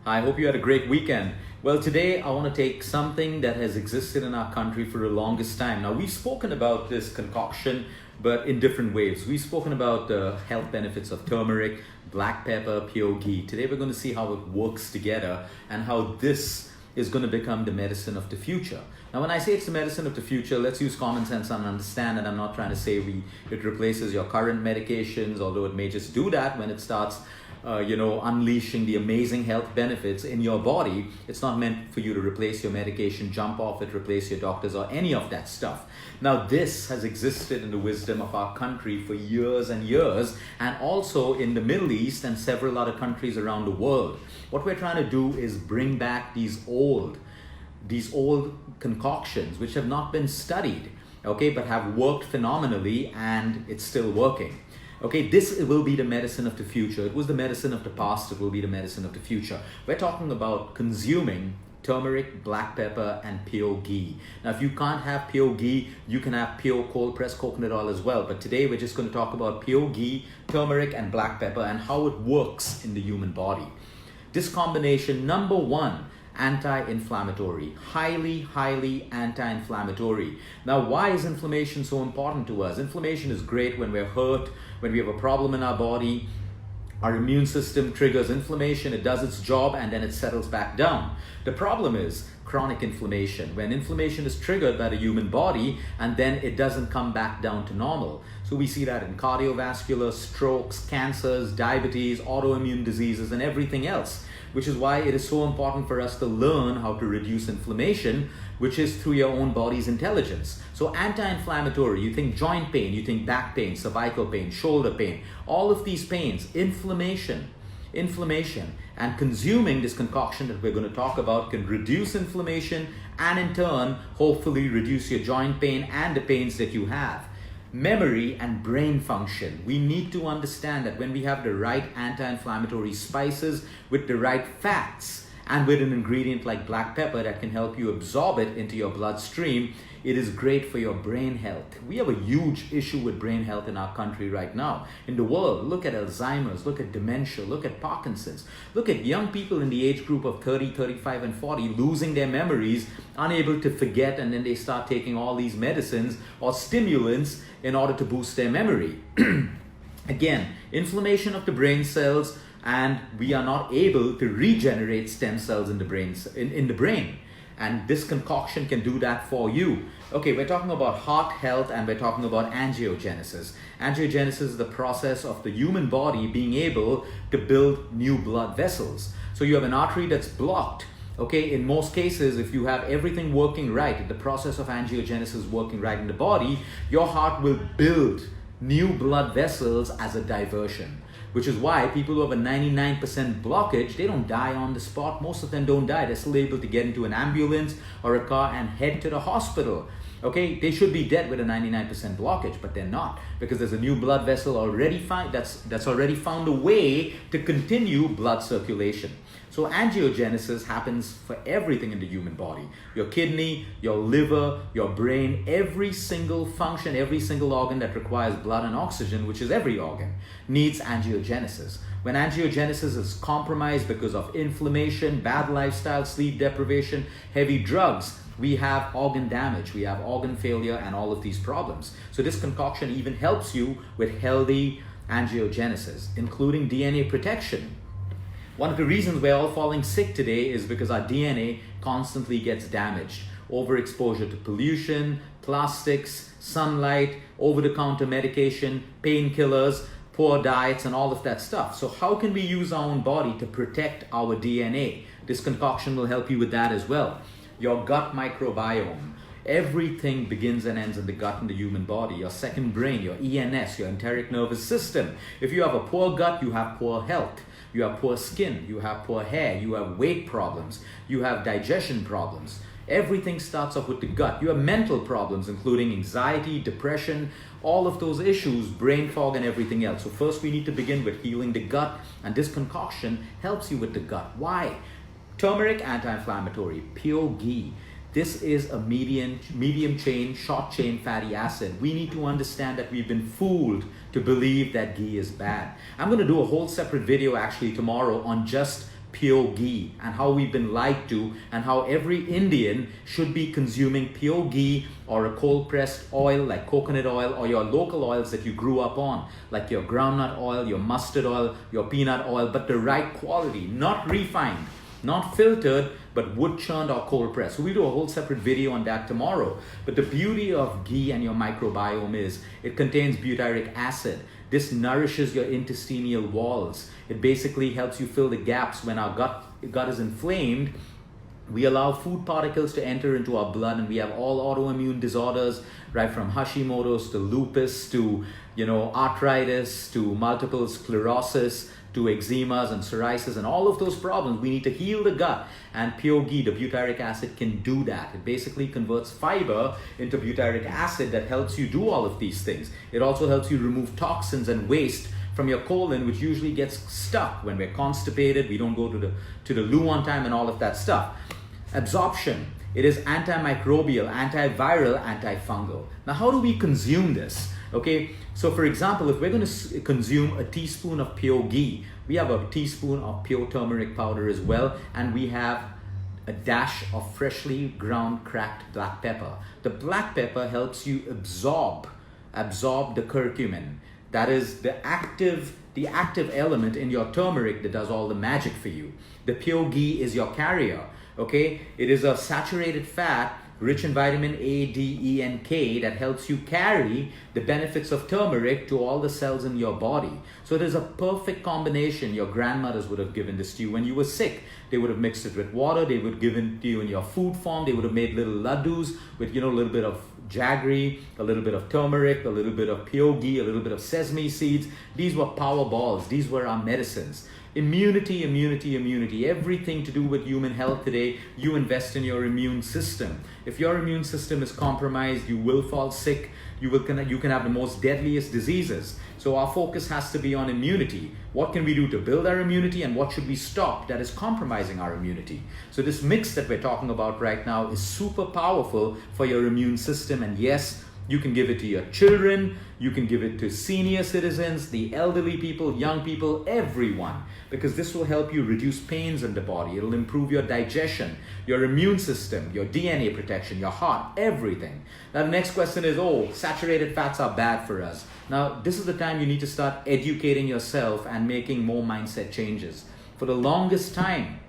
I hope you had a great weekend. Well, today I want to take something that has existed in our country for the longest time. Now, we've spoken about this concoction, but in different ways. We've spoken about the health benefits of turmeric, black pepper, pure ghee. Today we're going to see how it works together and how this is going to become the medicine of the future. Now, when I say it's the medicine of the future, let's use common sense and understand that I'm not trying to say it replaces your current medications, although it may just do that when it starts unleashing the amazing health benefits in your body. It's not meant for you to replace your medication, jump off it, replace your doctors, or any of that stuff. Now, this has existed in the wisdom of our country for years and years, and also in the Middle East and several other countries around the world. What we're trying to do is bring back these old concoctions which have not been studied, okay, but have worked phenomenally, and it's still working. Okay, this will be the medicine of the future. It was the medicine of the past, it will be the medicine of the future. We're talking about consuming turmeric, black pepper, and pure ghee. Now, if you can't have pure ghee, you can have pure cold-pressed coconut oil as well. But today, we're just going to talk about pure ghee, turmeric, and black pepper, and how it works in the human body. This combination, number one, anti-inflammatory, highly anti-inflammatory. Now, why is inflammation so important to us? Inflammation is great when we're hurt, when we have a problem in our body. Our immune system triggers inflammation, it does its job, and then it settles back down. The problem is chronic inflammation, when inflammation is triggered by the human body and then it doesn't come back down to normal. So we see that in cardiovascular, strokes, cancers, diabetes, autoimmune diseases, and everything else, which is why it is so important for us to learn how to reduce inflammation, which is through your own body's intelligence. So anti-inflammatory, you think joint pain, you think back pain, cervical pain, shoulder pain, all of these pains, inflammation, and consuming this concoction that we're going to talk about can reduce inflammation and in turn, hopefully reduce your joint pain and the pains that you have. Memory and brain function. We need to understand that when we have the right anti-inflammatory spices with the right fats and with an ingredient like black pepper that can help you absorb it into your bloodstream, it is great for your brain health. We have a huge issue with brain health in our country right now. In the world, look at Alzheimer's, look at dementia, look at Parkinson's. Look at young people in the age group of 30, 35, and 40 losing their memories, unable to forget, and then they start taking all these medicines or stimulants in order to boost their memory. Again, inflammation of the brain cells, and we are not able to regenerate stem cells in the brain. And this concoction can do that for you. Okay, we're talking about heart health, and we're talking about angiogenesis. Angiogenesis is the process of the human body being able to build new blood vessels. So you have an artery that's blocked. Okay, in most cases, if you have everything working right, the process of angiogenesis working right in the body, your heart will build new blood vessels as a diversion. Which is why people who have a 99% blockage, they don't die on the spot. Most of them don't die. They're still able to get into an ambulance or a car and head to the hospital. Okay, they should be dead with a 99% blockage, but they're not, because there's a new blood vessel already that's already found a way to continue blood circulation. So angiogenesis happens for everything in the human body. Your kidney, your liver, your brain, every single function, every single organ that requires blood and oxygen, which is every organ, needs angiogenesis. When angiogenesis is compromised because of inflammation, bad lifestyle, sleep deprivation, heavy drugs, we have organ damage, we have organ failure, and all of these problems. So this concoction even helps you with healthy angiogenesis, including DNA protection. One of the reasons we're all falling sick today is because our DNA constantly gets damaged. Overexposure to pollution, plastics, sunlight, over-the-counter medication, painkillers, poor diets, and all of that stuff. So how can we use our own body to protect our DNA? This concoction will help you with that as well. Your gut microbiome. Everything begins and ends in the gut in the human body. Your second brain, your ENS, your enteric nervous system. If you have a poor gut, you have poor health. You have poor skin, you have poor hair, you have weight problems, you have digestion problems. Everything starts off with the gut. You have mental problems, including anxiety, depression, all of those issues, brain fog, and everything else. So first we need to begin with healing the gut, and this concoction helps you with the gut. Why? Turmeric, anti-inflammatory, pure ghee. This is a medium chain, short chain fatty acid. We need to understand that we've been fooled to believe that ghee is bad. I'm going to do a whole separate video actually tomorrow on just pure ghee and how we've been lied to, and how every Indian should be consuming pure ghee or a cold pressed oil like coconut oil, or your local oils that you grew up on, like your groundnut oil, your mustard oil, your peanut oil, but the right quality, not refined, not filtered, but wood churned or cold pressed. So we do a whole separate video on that tomorrow. But the beauty of ghee and your microbiome is it contains butyric acid. This nourishes your intestinal walls. It basically helps you fill the gaps when our gut is inflamed. We allow food particles to enter into our blood, and we have all autoimmune disorders, right from Hashimoto's to lupus to arthritis to multiple sclerosis to eczemas and psoriasis and all of those problems. We need to heal the gut, and pure ghee, the butyric acid, can do that. It basically converts fiber into butyric acid that helps you do all of these things. It also helps you remove toxins and waste from your colon, which usually gets stuck when we're constipated, we don't go to the loo on time and all of that stuff. Absorption. It is antimicrobial, antiviral, antifungal. Now, how do we consume this? Okay, so for example, if we're going to consume a teaspoon of pure ghee, we have a teaspoon of pure turmeric powder as well, and we have a dash of freshly ground cracked black pepper. The black pepper helps you absorb the curcumin. That is the active element in your turmeric that does all the magic for you. The pure ghee is your carrier. Okay, it is a saturated fat rich in vitamin A, D, E, and K that helps you carry the benefits of turmeric to all the cells in your body. So it is a perfect combination. Your grandmothers would have given this to you when you were sick. They would have mixed it with water. They would have given it to you in your food form. They would have made little laddus with a little bit of jaggery, a little bit of turmeric, a little bit of pure ghee, a little bit of sesame seeds. These were power balls. These were our medicines. Immunity, immunity, immunity. Everything to do with human health today, you invest in your immune system. If your immune system is compromised, you will fall sick. You can have the most deadliest diseases. So our focus has to be on immunity. What can we do to build our immunity, and what should we stop that is compromising our immunity? So this mix that we're talking about right now is super powerful for your immune system. And yes, you can give it to your children, you can give it to senior citizens, the elderly people, young people, everyone, because this will help you reduce pains in the body. It'll improve your digestion, your immune system, your DNA protection, your heart, everything. Now the next question is, saturated fats are bad for us. Now this is the time you need to start educating yourself and making more mindset changes. For the longest time,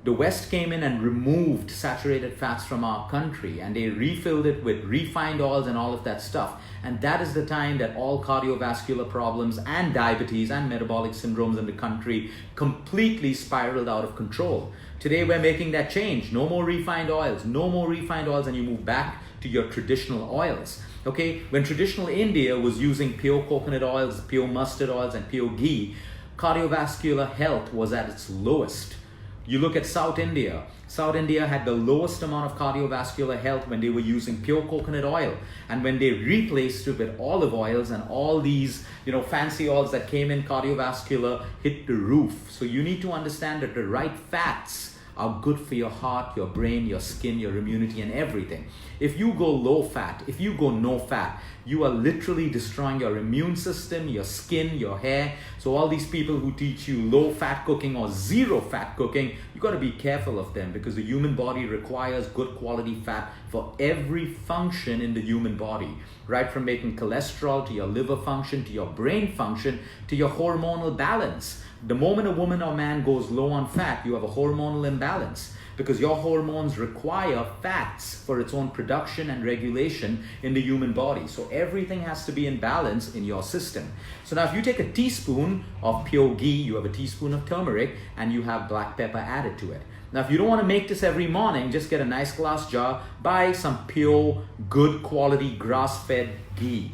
the West came in and removed saturated fats from our country, and they refilled it with refined oils and all of that stuff. And that is the time that all cardiovascular problems and diabetes and metabolic syndromes in the country completely spiraled out of control. Today we're making that change. No more refined oils, and you move back to your traditional oils. Okay, when traditional India was using pure coconut oils, pure mustard oils, and pure ghee, cardiovascular health was at its lowest. You look at South India. South India had the lowest amount of cardiovascular health when they were using pure coconut oil. And when they replaced it with olive oils and all these, fancy oils that came in, cardiovascular hit the roof. So you need to understand that the right fats are good for your heart, your brain, your skin, your immunity, and everything. If you go low fat, if you go no fat, you are literally destroying your immune system, your skin, your hair. So all these people who teach you low fat cooking or zero fat cooking, you got to be careful of them, because the human body requires good quality fat for every function in the human body, right from making cholesterol to your liver function, to your brain function, to your hormonal balance. The moment a woman or man goes low on fat, you have a hormonal imbalance, because your hormones require fats for its own production and regulation in the human body. So everything has to be in balance in your system. So now if you take a teaspoon of pure ghee, you have a teaspoon of turmeric, and you have black pepper added to it. Now if you don't want to make this every morning, just get a nice glass jar, buy some pure, good quality grass-fed ghee.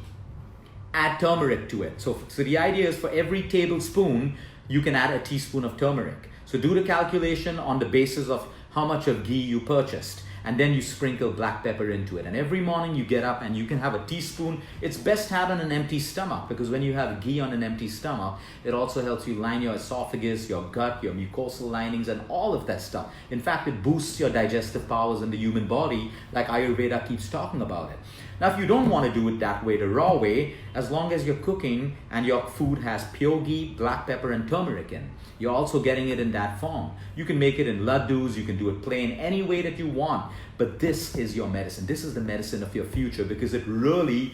Add turmeric to it. So the idea is for every tablespoon, you can add a teaspoon of turmeric. So do the calculation on the basis of how much of ghee you purchased, and then you sprinkle black pepper into it. And every morning you get up and you can have a teaspoon. It's best had on an empty stomach, because when you have ghee on an empty stomach, it also helps you line your esophagus, your gut, your mucosal linings, and all of that stuff. In fact, it boosts your digestive powers in the human body, like Ayurveda keeps talking about it. Now, if you don't want to do it that way, the raw way, as long as you're cooking and your food has pure ghee, black pepper, and turmeric in, you're also getting it in that form. You can make it in laddus, you can do it plain, any way that you want. But this is your medicine. This is the medicine of your future, because it really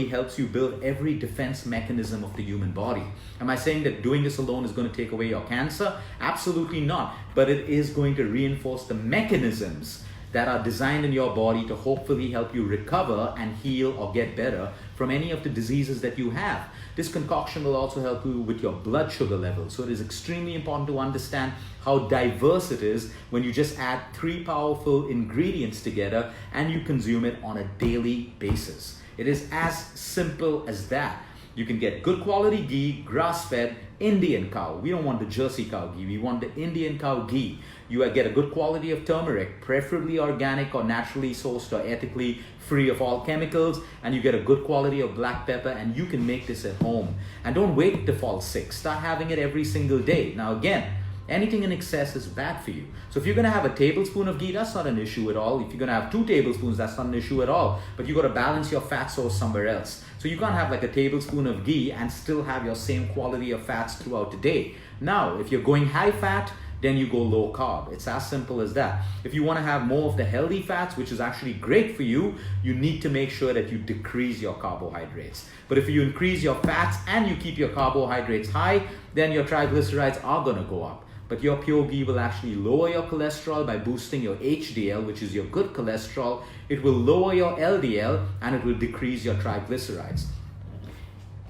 helps you build every defense mechanism of the human body. Am I saying that doing this alone is going to take away your cancer? Absolutely not. But it is going to reinforce the mechanisms that are designed in your body to hopefully help you recover and heal or get better from any of the diseases that you have. This concoction will also help you with your blood sugar level. So it is extremely important to understand how diverse it is when you just add 3 powerful ingredients together and you consume it on a daily basis. It is as simple as that. You can get good quality ghee, grass-fed, Indian cow. We don't want the Jersey cow ghee. We want the Indian cow ghee. You get a good quality of turmeric, preferably organic or naturally sourced or ethically free of all chemicals, and you get a good quality of black pepper, and you can make this at home. And don't wait to fall sick. Start having it every single day. Now again, anything in excess is bad for you. So if you're going to have a tablespoon of ghee, that's not an issue at all. If you're going to have 2 tablespoons, that's not an issue at all. But you got to balance your fat source somewhere else. So you can't have like a tablespoon of ghee and still have your same quality of fats throughout the day. Now, if you're going high fat, then you go low carb. It's as simple as that. If you want to have more of the healthy fats, which is actually great for you, you need to make sure that you decrease your carbohydrates. But if you increase your fats and you keep your carbohydrates high, then your triglycerides are going to go up. But your pure ghee will actually lower your cholesterol by boosting your HDL, which is your good cholesterol. It will lower your LDL, and it will decrease your triglycerides.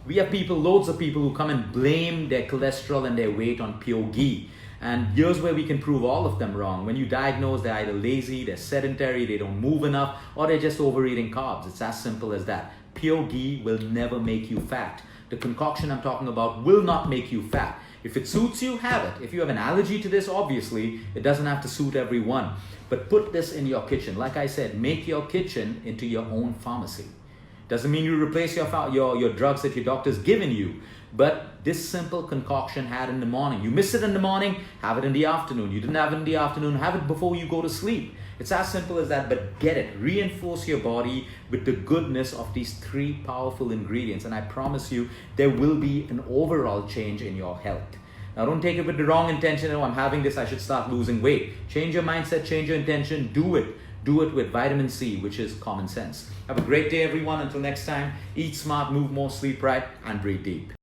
We have loads of people who come and blame their cholesterol and their weight on pure ghee. And here's where we can prove all of them wrong. When you diagnose, they're either lazy, they're sedentary, they don't move enough, or they're just overeating carbs. It's as simple as that. Pure ghee will never make you fat. The concoction I'm talking about will not make you fat. If it suits you, have it. If you have an allergy to this, obviously, it doesn't have to suit everyone. But put this in your kitchen. Like I said, make your kitchen into your own pharmacy. Doesn't mean you replace your drugs that your doctor's given you. But this simple concoction had in the morning. You miss it in the morning, have it in the afternoon. You didn't have it in the afternoon, have it before you go to sleep. It's as simple as that, but get it. Reinforce your body with the goodness of these 3 powerful ingredients. And I promise you, there will be an overall change in your health. Now, don't take it with the wrong intention. Oh, I'm having this, I should start losing weight. Change your mindset, change your intention, do it. Do it with vitamin C, which is common sense. Have a great day, everyone. Until next time, eat smart, move more, sleep right, and breathe deep.